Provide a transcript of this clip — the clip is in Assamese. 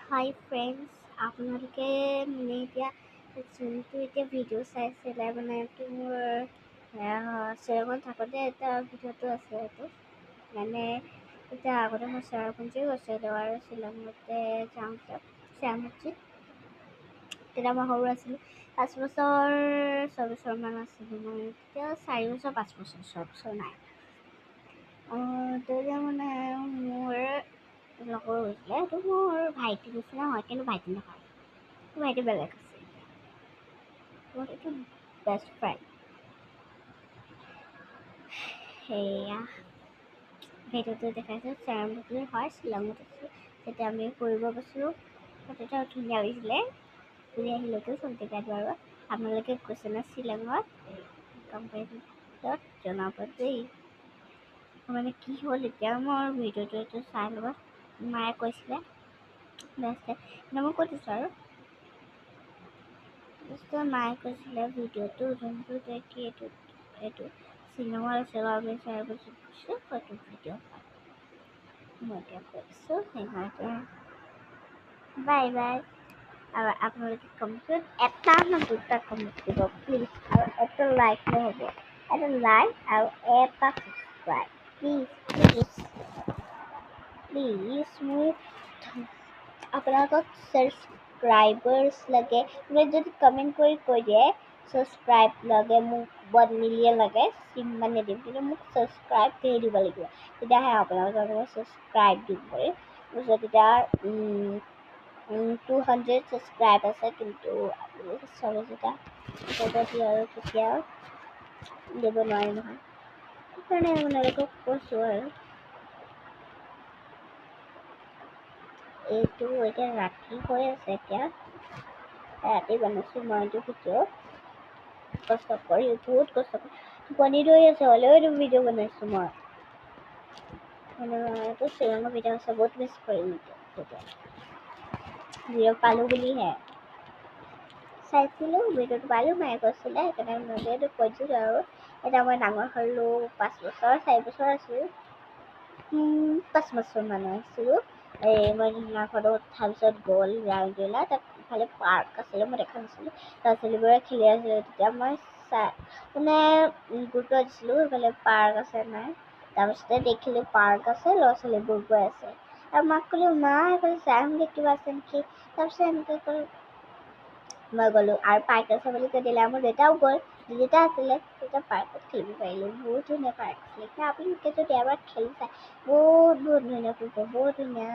হাই ফ্ৰেণ্ডছ, আপোনালোকে মানে যোনটো ভিডিঅ' চাইছিলে মানে এইটো মোৰ শ্বিলঙত থাকোঁতে এটা ভিডিঅ'টো আছে এইটো মানে এতিয়া আগতে মই চেৰাপুঞ্জী গৈছিলোঁ আৰু শ্বিলঙতে যাওঁতে চেৰাপুঞ্জীত তেতিয়া মই সৰু আছিলোঁ 5 বছৰ 6 বছৰমান আছিলোঁ মই তেতিয়া 4 বছৰ 5 বছৰ 6 বছৰ নাই তেতিয়া মানে মোৰ লগৰ গৈছিলে এইটো মোৰ ভাইটি নিচিনা হয় কিন্তু ভাইটি নহয় ভাইটি বেলেগ আছে মোৰ এইটো বেষ্ট ফ্ৰেণ্ড সেয়া ভিডিঅ'টো দেখাইছোঁ চেৰাপুঞ্জী হয় শ্বিলঙত আছোঁ তেতিয়া আমি ফুৰিব গৈছিলোঁ তেতিয়া ধুনীয়া লাগিছিলে ফুৰি আহিলেতো চন্তিকাত বাৰু আপোনালোকে গৈছেনে শ্বিলঙত কমেণ্টত জনাব দেই মানে কি হ'ল এতিয়া মোৰ ভিডিঅ'টো এইটো চাই ল'ব মায়ে কৈছিলে বেষ্ট মই কৈ দিছোঁ আৰু মায়ে কৈছিলে ভিডিঅ'টো যোনটো কি এইটো শ্বিলঙত আছে আমি চেৰাপুঞ্জীত গৈছোঁ সেইটো ভিডিঅ' মই এতিয়া কৈছোঁ সেইকাৰণে বাই বাই আৰু আপোনালোকে কমেণ্টত এটা না দুটা কমেণ্ট দিব প্লিজ আৰু এটা লাইক নহ'ব এটা লাইক আৰু এটা ছাবস্ক্ৰাইব প্লিজ মোক আপোনালোকক ছাবস্ক্ৰাইবাৰ্ছ লাগে আপুনি যদি কমেণ্ট কৰি কৈ দিয়ে ছাবস্ক্ৰাইব লাগে মোক 1 মিলিয়ন লাগে সিমান নিদিম কিন্তু মোক ছাবস্ক্ৰাইব কৰি দিব লাগিব তেতিয়াহে আপোনালোকে মোক ছাবস্ক্ৰাইব দিম কৰি তেতিয়া 200 ছাবস্ক্ৰাইব আছে কিন্তু চল্লিছটা আৰু তেতিয়া দিব নোৱাৰে নহয় সেইকাৰণে আপোনালোকক কৈছোঁ আৰু এইটো এতিয়া ৰাতি হৈ আছে এতিয়া ৰাতি বনাইছোঁ মই এইটো ভিডিঅ' কষ্ট কৰি বহুত কষ্ট কৰি টোপনি ধৰি আছে হ'লেও এইটো ভিডিঅ' বনাইছোঁ মই মানে এইটো শ্বিলঙৰ ভিডিঅ' আছে বহুত মিছ কৰিম ভিডিঅ' পালোঁ বুলিহে চাইছিলোঁ ভিডিঅ'টো পালোঁ মায়ে কৈছিলে সেইকাৰণে মই এইটো কৈছিলোঁ আৰু এতিয়া মই ডাঙৰ হ'লোঁ 5 বছৰ 4 বছৰ আছিলোঁ 5 বছৰমান আছিলোঁ এই মই ধুনীয়াখনত তাৰপিছত গ'ল ৰাউৰকেলা তাত ইফালে পাৰ্ক আছিলে মই দেখা নাছিলোঁ ল'ৰা ছোৱালীবোৰে খেলি আছিলে তেতিয়া মই মানে গুৰুত্ব দিছিলোঁ ইফালে পাৰ্ক আছে নাই তাৰপিছতে দেখিলোঁ পাৰ্ক আছে ল'ৰা ছোৱালীবোৰ গৈ আছে আৰু মাক ক'লোঁ মা এইফালে চাই আহোঁগৈ কিবা আছে নেকি তাৰপিছত এনেকৈ ক'লোঁ মই গ'লোঁ আৰু পাৰ্ক আছে বুলি কৈ দিলে মোৰ দেউতাও গ'ল দেউতা আছিলে তেতিয়া পাৰ্কত খেলিব পাৰিলোঁ বহুত ধুনীয়া পাৰ্ক আছিলে আপোনালোকে যদি এবাৰ খেলি চায় বহুত ধুনীয়া বহুত ধুনীয়া